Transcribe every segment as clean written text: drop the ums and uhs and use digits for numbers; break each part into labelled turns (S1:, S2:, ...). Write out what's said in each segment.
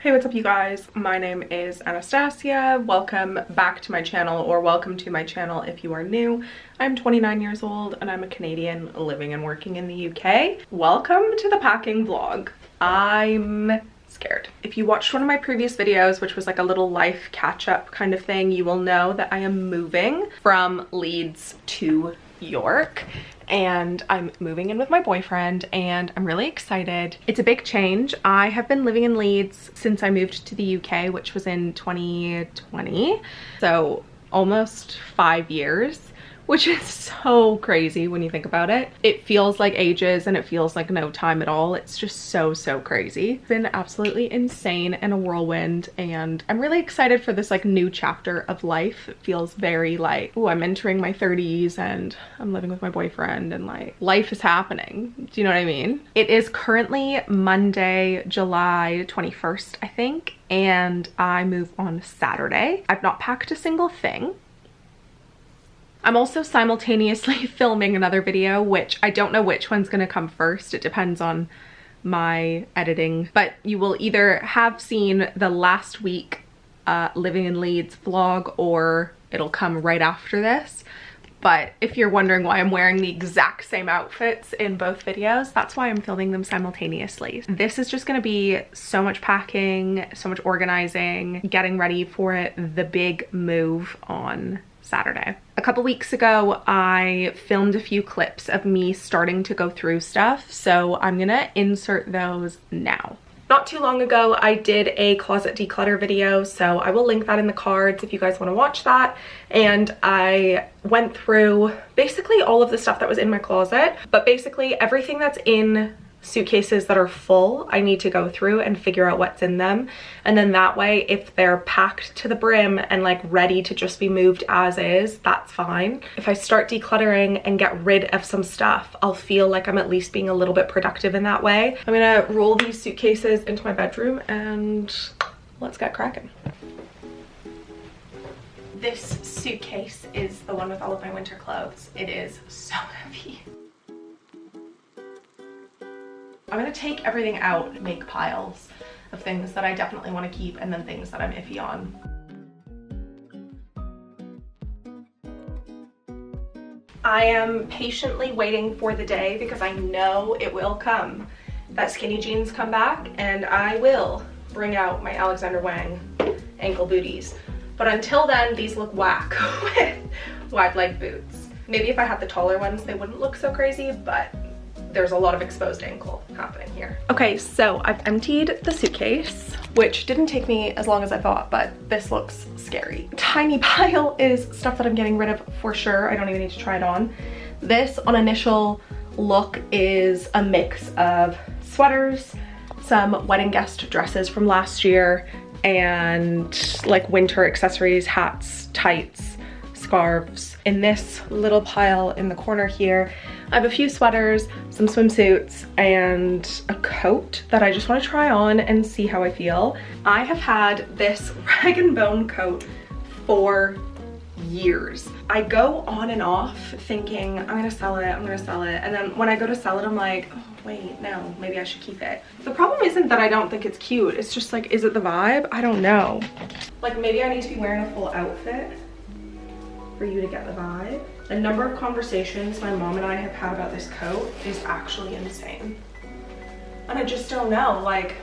S1: Hey, what's up you guys? My name is Anastasia. Welcome back to my channel, or welcome to my channel if you are new. I'm 29 years old and I'm a Canadian living and working in the UK. Welcome to the packing vlog. I'm scared. If you watched one of my previous videos, which was like a little life catch-up kind of thing, you will know that I am moving from Leeds to York, and I'm moving in with my boyfriend and I'm really excited. It's a big change. I have been living in Leeds since I moved to the UK, which was in 2020, so almost 5 years, which is so crazy when you think about it. It feels like ages and it feels like no time at all. It's just so crazy. It's been absolutely insane and a whirlwind, and I'm really excited for this like new chapter of life. It feels very like, oh, I'm entering my 30s and I'm living with my boyfriend and like life is happening. Do you know what I mean? It is currently Monday, July 21st, I think, and I move on Saturday. I've not packed a single thing. I'm also simultaneously filming another video, which I don't know which one's gonna come first. It depends on my editing, but you will either have seen the last week living in Leeds vlog, or it'll come right after this. But if you're wondering why I'm wearing the exact same outfits in both videos, that's why I'm filming them simultaneously. This is just gonna be so much packing, so much organizing, getting ready for the big move on Saturday. A couple weeks ago, I filmed a few clips of me starting to go through stuff, so I'm gonna insert those now. Not too long ago, I did a closet declutter video, so I will link that in the cards if you guys want to watch that. And I went through basically all of the stuff that was in my closet, but basically everything that's in suitcases that are full, I need to go through and figure out what's in them. And then that way, if they're packed to the brim and like ready to just be moved as is, that's fine. If I start decluttering and get rid of some stuff, I'll feel like I'm at least being a little bit productive in that way. I'm gonna roll these suitcases into my bedroom and let's get cracking. This suitcase is the one with all of my winter clothes. It is so heavy. I'm gonna take everything out and make piles of things that I definitely want to keep and then things that I'm iffy on. I am patiently waiting for the day, because I know it will come, that skinny jeans come back and I will bring out my Alexander Wang ankle booties. But until then, these look whack with wide leg boots. Maybe if I had the taller ones, they wouldn't look so crazy, but there's a lot of exposed ankle happening here. Okay, so I've emptied the suitcase, which didn't take me as long as I thought, but this looks scary. Tiny pile is stuff that I'm getting rid of for sure. I don't even need to try it on. This, on initial look, is a mix of sweaters, some wedding guest dresses from last year, and like winter accessories, hats, tights, scarves. In this little pile in the corner here, I have a few sweaters, some swimsuits, and a coat that I just want to try on and see how I feel. I have had this rag and bone coat for years. I go on and off thinking, I'm gonna sell it, I'm gonna sell it. And then when I go to sell it, I'm like, oh wait, no, maybe I should keep it. The problem isn't that I don't think it's cute. It's just like, is it the vibe? I don't know. Like maybe I need to be wearing a full outfit for you to get the vibe. The number of conversations my mom and I have had about this coat is actually insane. And I just don't know, like,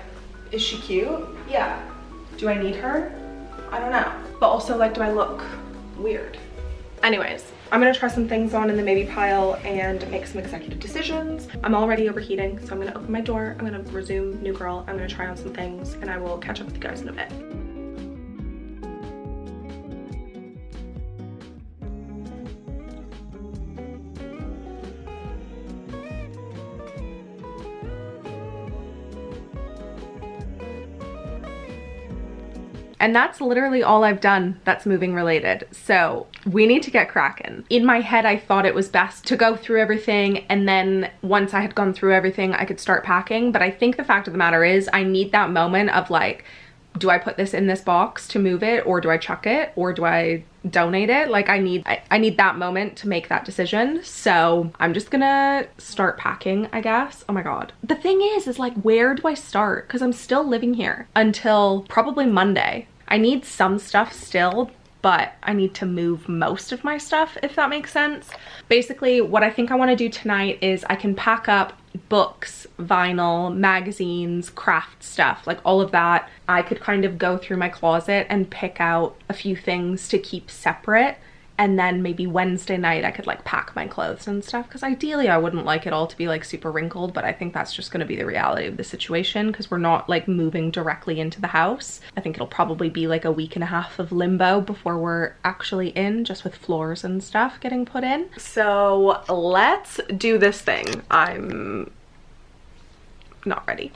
S1: is she cute? Yeah. Do I need her? I don't know. But also, like, do I look weird? Anyways, I'm gonna try some things on in the maybe pile and make some executive decisions. I'm already overheating, so I'm gonna open my door, I'm gonna resume new girl, I'm gonna try on some things, and I will catch up with you guys in a bit. And that's literally all I've done that's moving related. So we need to get cracking. In my head, I thought it was best to go through everything, and then once I had gone through everything, I could start packing. But I think the fact of the matter is I need that moment of like do I put this in this box to move it, or do I chuck it, or do I donate it? Like I need that moment to make that decision. So I'm just gonna start packing, I guess. Oh my God. The thing is like, where do I start? Because I'm still living here until probably Monday. I need some stuff still, but I need to move most of my stuff, if that makes sense. Basically, what I think I want to do tonight is I can pack up books, vinyl, magazines, craft stuff, like all of that. I could kind of go through my closet and pick out a few things to keep separate. And then maybe Wednesday night I could like pack my clothes and stuff, because ideally I wouldn't like it all to be like super wrinkled, but I think that's just going to be the reality of the situation because we're not like moving directly into the house. I think it'll probably be like a week and a half of limbo before we're actually in, just with floors and stuff getting put in. So let's do this thing. I'm not ready.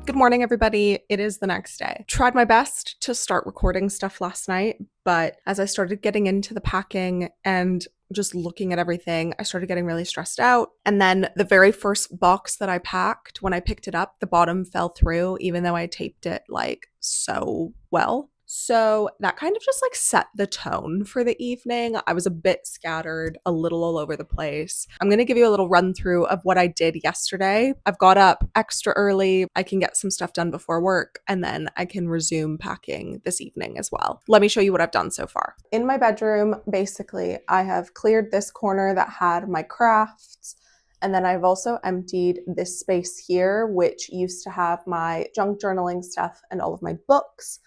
S1: Good morning, everybody. It is the next day. Tried my best to start recording stuff last night, but as I started getting into the packing and just looking at everything, I started getting really stressed out. And then the very first box that I packed, when I picked it up, the bottom fell through, even though I taped it like so well. So that kind of just like set the tone for the evening. I was a bit scattered, a little all over the place. I'm going to give you a little run through of what I did yesterday. I've got up extra early. I can get some stuff done before work, and then I can resume packing this evening as well. Let me show you what I've done so far. In my bedroom, basically, I have cleared this corner that had my crafts. And then I've also emptied this space here, which used to have my junk journaling stuff and all of my books.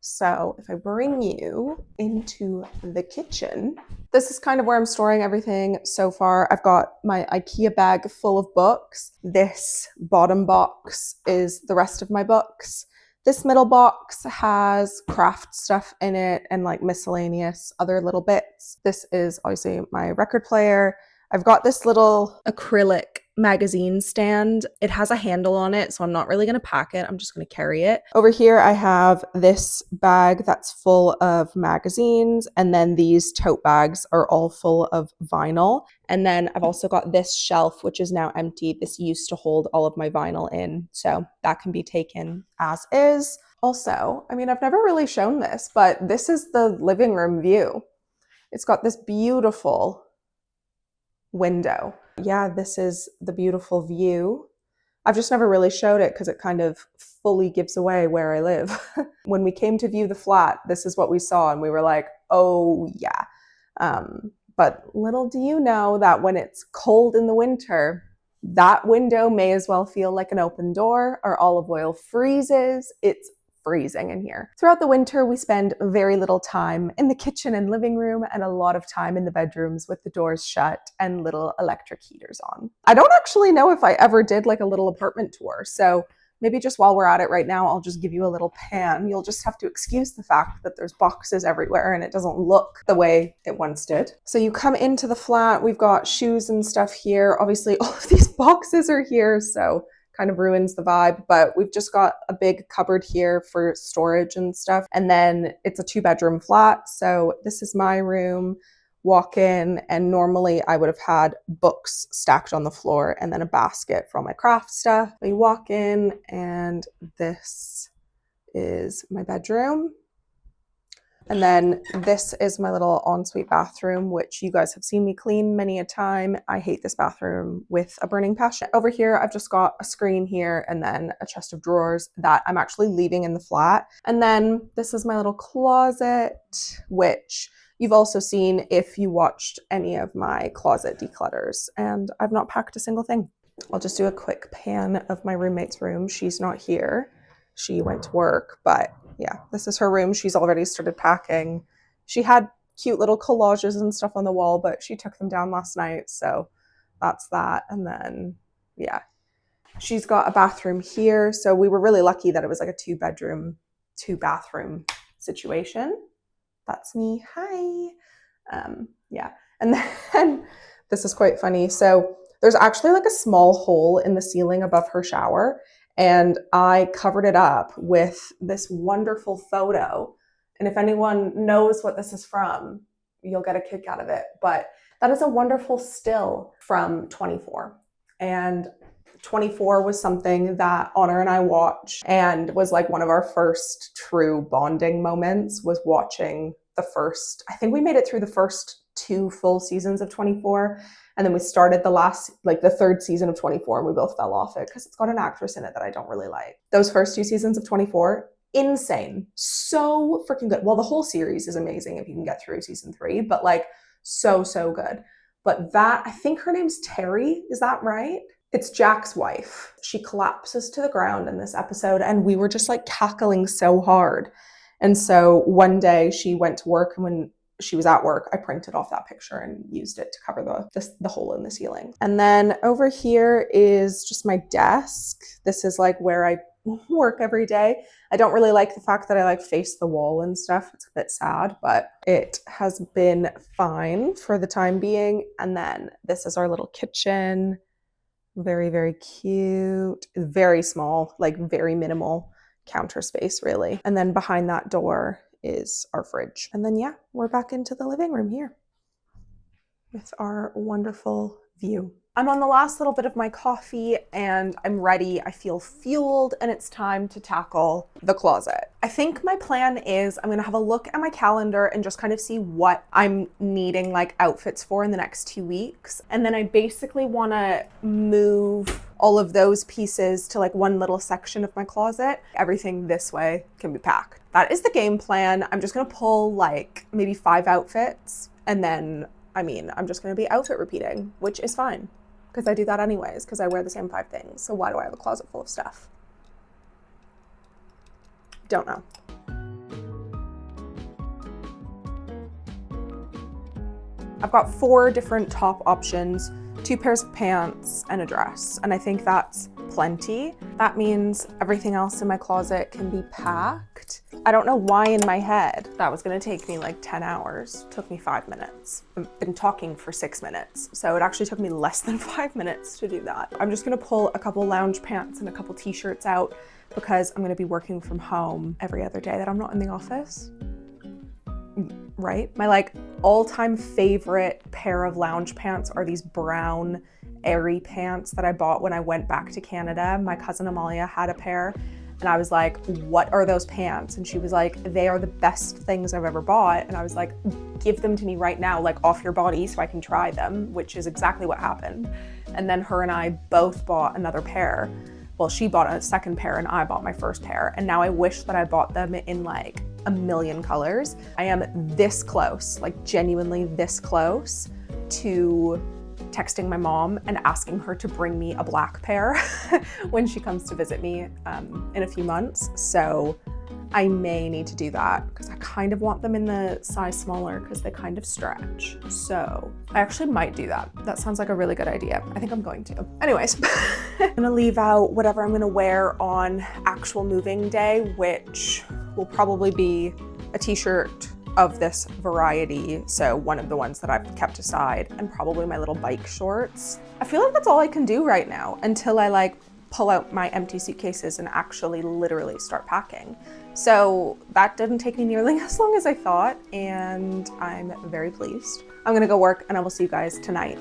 S1: So if I bring you into the kitchen, this is kind of where I'm storing everything so far. I've got my IKEA bag full of books. This bottom box is the rest of my books. This middle box has craft stuff in it and like miscellaneous other little bits. This is obviously my record player. I've got this little acrylic magazine stand. It has a handle on it, so I'm not really going to pack it. I'm just going to carry it. Over here, I have this bag that's full of magazines, and then these tote bags are all full of vinyl. And then I've also got this shelf, which is now empty. This used to hold all of my vinyl in, so that can be taken as is. Also, I mean, I've never really shown this, but this is the living room view. It's got this beautiful window. Yeah, this is the beautiful view. I've just never really showed it because it kind of fully gives away where I live. When we came to view the flat, this is what we saw and we were like, oh yeah. But little do you know that when it's cold in the winter, that window may as well feel like an open door. Our olive oil freezes. It's freezing in here. Throughout the winter, we spend very little time in the kitchen and living room and a lot of time in the bedrooms with the doors shut and little electric heaters on. I don't actually know if I ever did like a little apartment tour, so maybe just while we're at it right now, I'll just give you a little pan. You'll just have to excuse the fact that there's boxes everywhere and it doesn't look the way it once did. So you come into the flat, we've got shoes and stuff here. Obviously, all of these boxes are here, so kind of ruins the vibe, but we've just got a big cupboard here for storage and stuff. And then it's a 2-bedroom flat. So this is my room. Walk in, and normally I would have had books stacked on the floor and then a basket for all my craft stuff. We walk in, and this is my bedroom. And then this is my little ensuite bathroom, which you guys have seen me clean many a time. I hate this bathroom with a burning passion. Over here, I've just got a screen here and then a chest of drawers that I'm actually leaving in the flat. And then this is my little closet, which you've also seen if you watched any of my closet declutters. And I've not packed a single thing. I'll just do a quick pan of my roommate's room. She's not here. She went to work, but yeah, this is her room. She's already started packing. She had cute little collages and stuff on the wall, but she took them down last night. So that's that. And then, yeah, she's got a bathroom here. So we were really lucky that it was like a 2-bedroom, 2-bathroom situation. That's me. Hi. Yeah. And then This is quite funny. So there's actually like a small hole in the ceiling above her shower, and I covered it up with this wonderful photo. And if anyone knows what this is from, you'll get a kick out of it. But that is a wonderful still from 24. And 24 was something that Honor and I watched, and was like one of our first true bonding moments, was watching the first, I think we made it through the first 2 full seasons of 24. And then we started the third season of 24, and we both fell off it because it's got an actress in it that I don't really like. Those first 2 seasons of 24, insane. So freaking good. Well, the whole series is amazing if you can get through season 3, but like so good. But that, I think her name's Terry, is that right? It's Jack's wife. She collapses to the ground in this episode, and we were just like cackling so hard. And so one day she went to work, and when she was at work, I printed off that picture and used it to cover the hole in the ceiling. And then over here is just my desk. This is like where I work every day. I don't really like the fact that I like face the wall and stuff. It's a bit sad, but it has been fine for the time being. And then this is our little kitchen. Very cute, very small, like very minimal counter space really. And then behind that door is our fridge. And then yeah, we're back into the living room here with our wonderful view. I'm on the last little bit of my coffee and I'm ready. I feel fueled, and it's time to tackle the closet. I think my plan is I'm gonna have a look at my calendar and just kind of see what I'm needing like outfits for in the next 2 weeks. And then I basically wanna move all of those pieces to like one little section of my closet. Everything this way can be packed. That is the game plan. I'm just gonna pull like maybe 5 outfits, and then I'm just gonna be outfit repeating, which is fine, because I do that anyways, because I wear the same 5 things. So why do I have a closet full of stuff? Don't know. I've got 4 different top options, 2 pairs of pants and a dress, and I think that's plenty. That means everything else in my closet can be packed. I don't know why in my head that was gonna take me like 10 hours. It took me 5 minutes. I've been talking for 6 minutes, so it actually took me less than 5 minutes to do that. I'm just gonna pull a couple lounge pants and a couple t-shirts out because I'm gonna be working from home every other day that I'm not in the office. Right? My like all-time favorite pair of lounge pants are these brown airy pants that I bought when I went back to Canada. My cousin Amalia had a pair, and I was like, what are those pants? And she was like, they are the best things I've ever bought. And I was like, give them to me right now, like off your body so I can try them, which is exactly what happened. And then her and I both bought another pair. Well, she bought a second pair and I bought my first pair. And now I wish that I bought them in like a million colors. I am this close, like genuinely this close to texting my mom and asking her to bring me a black pair when she comes to visit me in a few months. So I may need to do that because I kind of want them in the size smaller because they kind of stretch. So I actually might do that. That sounds like a really good idea. I think I'm going to. Anyways, I'm gonna leave out whatever I'm gonna wear on actual moving day, which will probably be a t-shirt of this variety, so one of the ones that I've kept aside, and probably my little bike shorts. I feel like that's all I can do right now until I like pull out my empty suitcases and actually literally start packing. So that didn't take me nearly as long as I thought, and I'm very pleased. I'm gonna go work and I will see you guys tonight.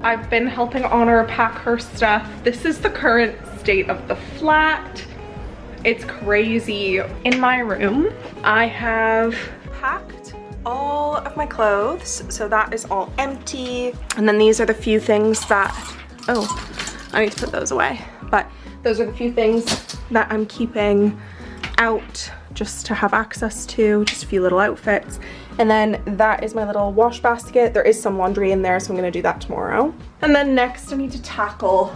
S1: I've been helping Honor pack her stuff. This is the current state of the flat. It's crazy. In my room, I have packed all of my clothes. So that is all empty. And then these are the few things that, oh, I need to put those away. But those are the few things that I'm keeping out just to have access to, just a few little outfits. And then that is my little wash basket. There is some laundry in there, so I'm gonna do that tomorrow. And then next I need to tackle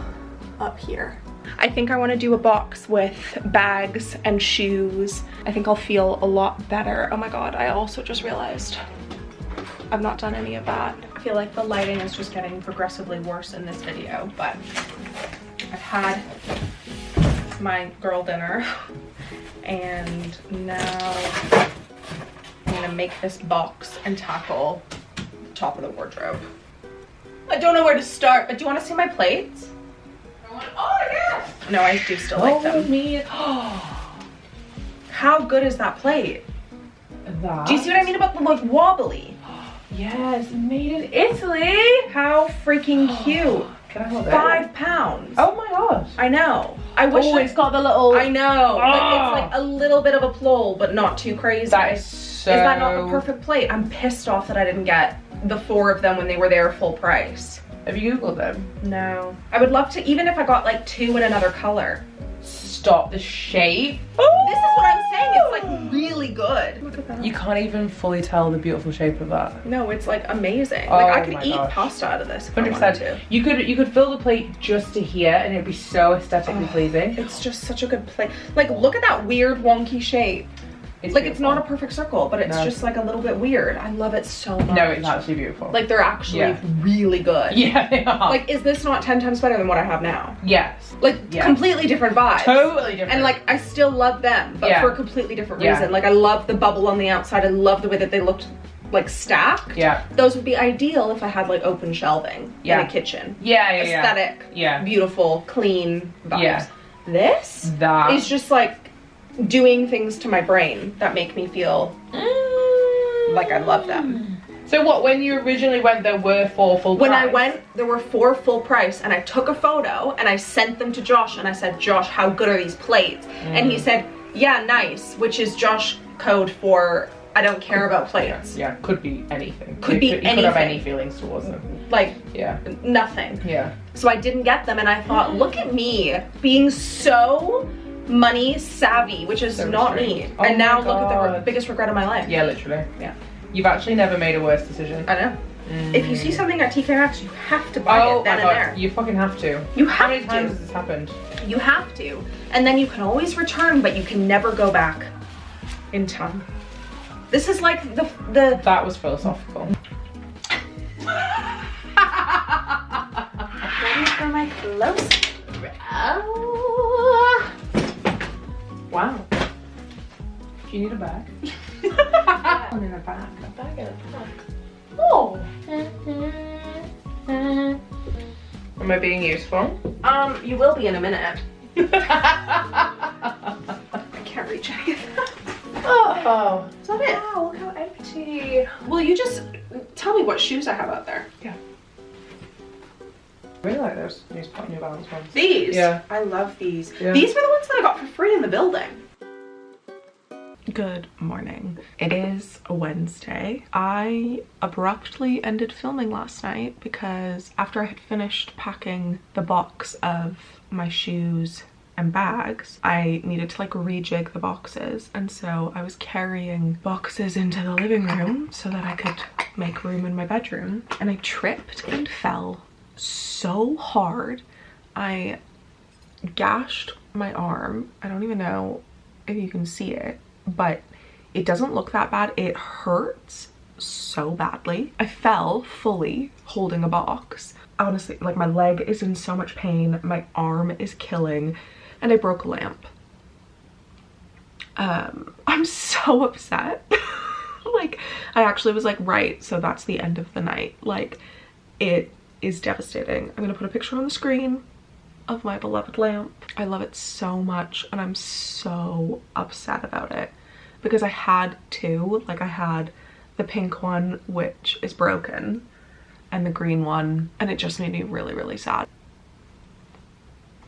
S1: up here. I think I want to do a box with bags and shoes. I think I'll feel a lot better. Oh my god, I also just realized I've not done any of that. I feel like the lighting is just getting progressively worse in this video, but I've had my girl dinner and now I'm gonna make this box and tackle the top of the wardrobe. I don't know where to start, but do you want to see my plates? Oh yeah! No, I do still like them. How good is that plate?
S2: That?
S1: Do you see what I mean about the like wobbly?
S2: Yes, made in Italy.
S1: How freaking cute.
S2: Can I hold it?
S1: £5.
S2: Oh my gosh.
S1: I know. I wish
S2: it's got the little...
S1: I know. Like, it's like a little bit of a plol, but not too crazy.
S2: That is so...
S1: Is that not the perfect plate? I'm pissed off that I didn't get the 4 of them when they were there full price.
S2: Have you Googled them?
S1: No. I would love to, even if I got like 2 in another color.
S2: Stop the shape.
S1: This is what I'm saying. It's like really good. Look at that.
S2: You can't even fully tell the beautiful shape of that.
S1: No, it's like amazing.
S2: Oh,
S1: like I could
S2: my
S1: eat
S2: gosh.
S1: pasta out of this if I wanted
S2: 100%.
S1: to.
S2: You could fill the plate just to here and it'd be so aesthetically pleasing.
S1: It's just such a good plate. Like look at that weird wonky shape.
S2: It's
S1: like
S2: beautiful.
S1: it's not a perfect circle, but it's just like a little bit weird. I love it so much.
S2: No, it's actually beautiful.
S1: Like they're actually really good.
S2: Yeah, they are.
S1: Like is this not 10 times better than what I have now?
S2: Yes.
S1: Like completely different vibes.
S2: Totally different.
S1: And like I still love them, but for a completely different reason. Like I love the bubble on the outside. I love the way that they looked like stacked.
S2: Yeah.
S1: Those would be ideal if I had like open shelving in a kitchen. Aesthetic.
S2: Yeah.
S1: Beautiful, clean vibes.
S2: Yeah.
S1: This is just like doing things to my brain that make me feel like I love them.
S2: So what, when you originally went, there were 4 full price?
S1: When I went, there were 4 full price, and I took a photo and I sent them to Josh and I said, Josh, how good are these plates? And he said, yeah, nice, which is Josh code for I don't care about plates.
S2: Yeah, could be anything.
S1: Could be anything.
S2: Could have any feelings towards them.
S1: Like, nothing.
S2: Yeah.
S1: So I didn't get them and I thought, look at me being so money savvy, which is so not me.
S2: Oh
S1: and now look at the biggest regret of my life.
S2: Yeah, literally.
S1: Yeah.
S2: You've actually never made a worse decision.
S1: I know. If you see something at TK Maxx, you have to buy it then and there.
S2: You fucking have to.
S1: You have
S2: How many times has this happened?
S1: You have to. And then you can always return, but you can never go back in time. This is like the
S2: That was philosophical.
S1: Ready for my close. Wow.
S2: Do you need a bag?
S1: One in a bag. A bag in a bag. Oh.
S2: Am I being useful?
S1: You will be in a minute. I can't reach any of that.
S2: Oh.
S1: Is that it?
S2: Wow, look how empty.
S1: Will you just tell me what shoes I have out there?
S2: Yeah. I really like those New Balance ones.
S1: These?
S2: Yeah.
S1: I love these.
S2: Yeah.
S1: These were the ones that I got for free in the building. Good morning. It is a Wednesday. I abruptly ended filming last night because after I had finished packing the box of my shoes and bags, I needed to like rejig the boxes, and so I was carrying boxes into the living room so that I could make room in my bedroom, and I tripped and fell so hard. I gashed my arm. I don't even know if you can see it, but it doesn't look that bad. It hurts so badly. I fell fully holding a box. Honestly, like my leg is in so much pain, my arm is killing, and I broke a lamp. I'm so upset. Like, I actually was like, right, so that's the end of the night. Like, it is devastating. I'm gonna put a picture on the screen of my beloved lamp. I love it so much, and I'm so upset about it because I had 2. Like, I had the pink one, which is broken, and the green one, and it just made me really, really sad.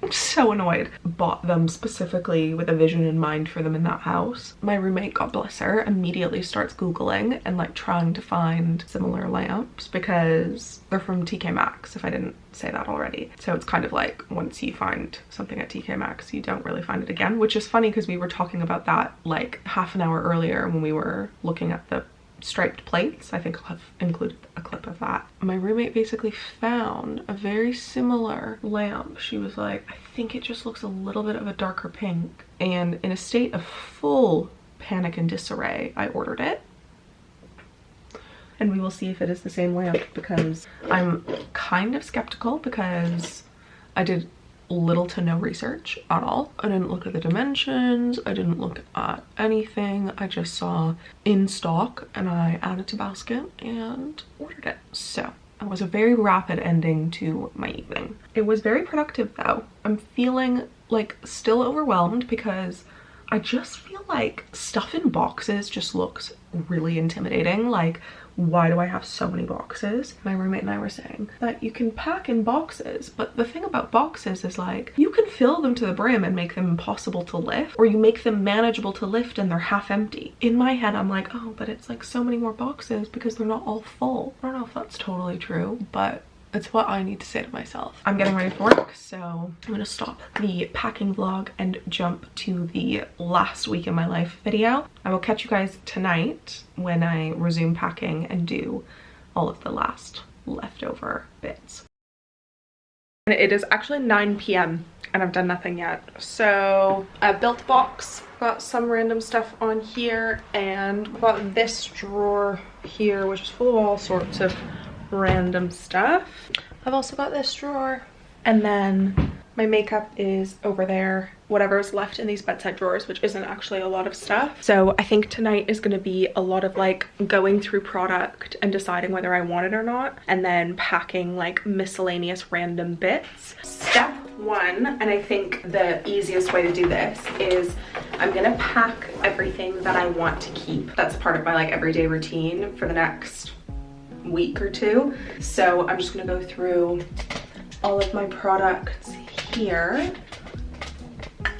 S1: I'm so annoyed. Bought them specifically with a vision in mind for them in that house. My roommate, God bless her, immediately starts Googling and like trying to find similar lamps because they're from TK Maxx, if I didn't say that already. So it's kind of like once you find something at TK Maxx, you don't really find it again, which is funny because we were talking about that like half an hour earlier when we were looking at the striped plates. I think I'll have included a clip of that. My roommate basically found a very similar lamp. She was like, I think it just looks a little bit of a darker pink. And in a state of full panic and disarray, I ordered it. And we will see if it is the same lamp, because I'm kind of skeptical because I did little to no research at all. I didn't look at the dimensions, I didn't look at anything. I just saw in stock and I added to basket and ordered it. So it was a very rapid ending to my evening. It was very productive though. I'm feeling like still overwhelmed because I just feel like stuff in boxes just looks really intimidating. Like, why do I have so many boxes? My roommate and I were saying that you can pack in boxes, but the thing about boxes is like, you can fill them to the brim and make them impossible to lift, or you make them manageable to lift and they're half empty. In my head, I'm like, oh, but it's like so many more boxes because they're not all full. I don't know if that's totally true, but it's what I need to say to myself. I'm getting ready for work, so I'm gonna stop the packing vlog and jump to the last week in my life video. I will catch you guys tonight when I resume packing and do all of the last leftover bits. And it is actually 9 p.m. and I've done nothing yet. So I built a box, got some random stuff on here, and got this drawer here, which is full of all sorts of random stuff. I've also got this drawer, and then my makeup is over there, whatever is left in these bedside drawers, which isn't actually a lot of stuff. So I think tonight is going to be a lot of like going through product and deciding whether I want it or not, and then packing like miscellaneous random bits. Step one, and I think the easiest way to do this, is I'm gonna pack everything that I want to keep. That's part of my like everyday routine for the next week or two. So I'm just gonna go through all of my products here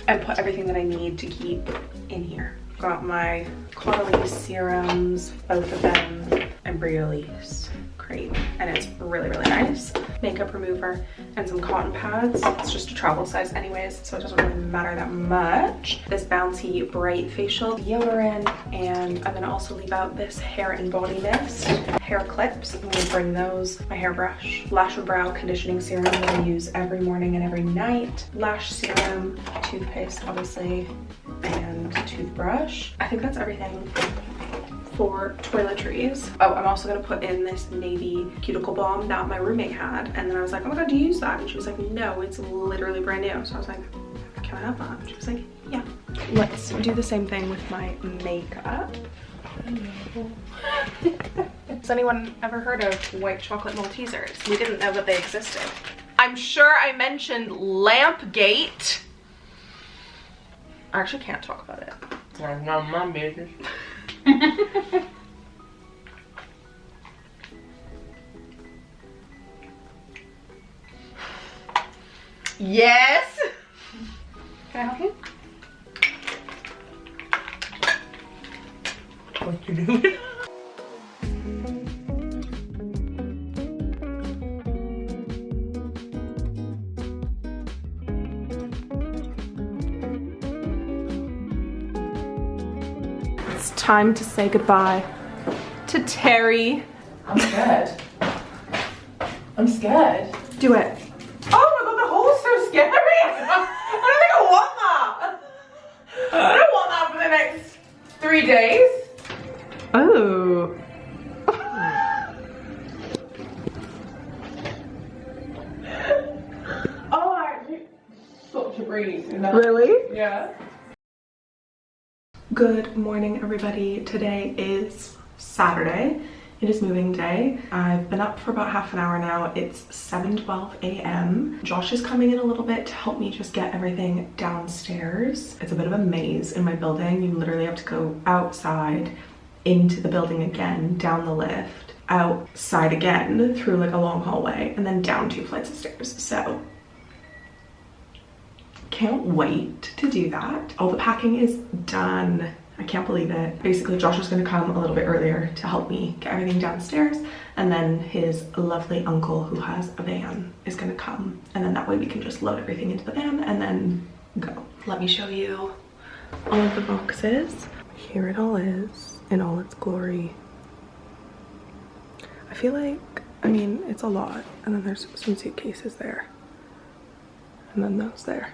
S1: and put everything that I need to keep in here. Got my Caudalie serums, both of them, and Briolise cream, and it's really, really nice. Makeup remover and some cotton pads. It's just a travel size anyways, so it doesn't really matter that much. This bouncy bright facial deodorant, and I'm gonna also leave out this hair and body mist. Hair clips, I'm gonna bring those. My hairbrush, lash and brow conditioning serum that I use every morning and every night. Lash serum, toothpaste obviously, and toothbrush. I think that's everything for toiletries. Oh, I'm also gonna put in this navy cuticle balm that my roommate had, and then I was like, oh my god, do you use that? And she was like, no, it's literally brand new. So I was like, can I have that? And she was like, yeah. Let's do the same thing with my makeup. Has anyone ever heard of white chocolate Maltesers? We didn't know that they existed. I'm sure I mentioned Lampgate. I actually can't talk about it.
S2: That's not my business.
S1: Yes. Can I help you?
S2: What you doing?
S1: It's time to say goodbye to Terry.
S2: I'm scared. I'm scared.
S1: Do it.
S2: Oh my god, the hole is so scary. I don't think I want that. I don't want that for the next 3 days.
S1: Oh.
S2: Oh, actually, such a breeze.
S1: Really?
S2: Yeah.
S1: Good morning, everybody. Today is Saturday. It is moving day. I've been up for about half an hour now. It's 7:12 a.m. Josh is coming in a little bit to help me just get everything downstairs. It's a bit of a maze in my building. You literally have to go outside, into the building again, down the lift, outside again, through like a long hallway, and then down 2 flights of stairs. So can't wait to do that. All the packing is done. I can't believe it. Basically, Josh is gonna come a little bit earlier to help me get everything downstairs, and then his lovely uncle who has a van is gonna come, and then that way we can just load everything into the van and then go. Let me show you all of the boxes. Here it all is in all its glory. I feel like, I mean, it's a lot. And then there's some suitcases there. And then those there.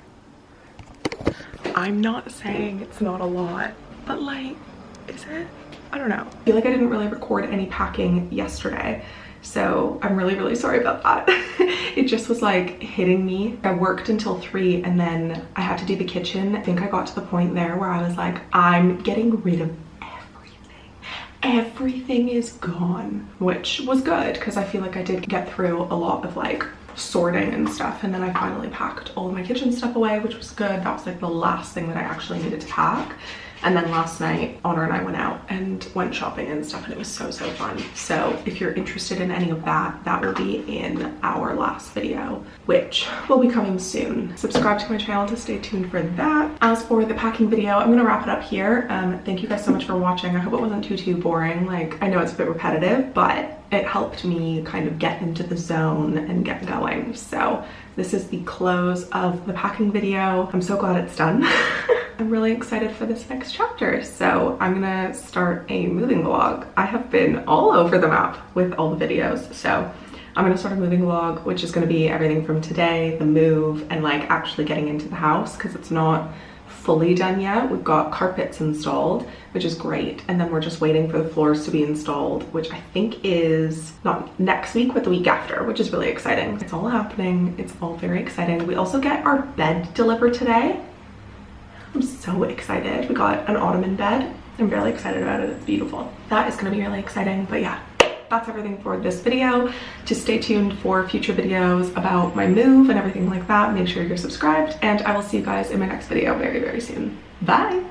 S1: I'm not saying it's not a lot, but like, is it? I don't know. I feel like I didn't really record any packing yesterday, so I'm really, really sorry about that. It just was like hitting me. I worked until 3 and then I had to do the kitchen. I think I got to the point there where I was like, I'm getting rid of everything. Everything is gone, which was good because I feel like I did get through a lot of like sorting and stuff, and then I finally packed all of my kitchen stuff away, which was good. That was like the last thing that I actually needed to pack. And then last night, Honor and I went out and went shopping and stuff, and it was so, so fun. So if you're interested in any of that, that will be in our last video, which will be coming soon. Subscribe to my channel to stay tuned for that. As for the packing video, I'm gonna wrap it up here. Thank you guys so much for watching. I hope it wasn't too boring. Like, I know it's a bit repetitive, but it helped me kind of get into the zone and get going. So this is the close of the packing video. I'm so glad it's done. I'm really excited for this next chapter. So I'm gonna start a moving vlog. I have been all over the map with all the videos. So I'm gonna start a moving vlog, which is gonna be everything from today, the move, and like actually getting into the house because it's not fully done yet. We've got carpets installed, which is great. And then we're just waiting for the floors to be installed, which I think is not next week, but the week after, which is really exciting. It's all happening. It's all very exciting. We also get our bed delivered today. I'm so excited. We got an ottoman bed. I'm really excited about it. It's beautiful. That is gonna be really exciting. But yeah, that's everything for this video. Just stay tuned for future videos about my move and everything like that. Make sure you're subscribed, and I will see you guys in my next video very, very soon. Bye.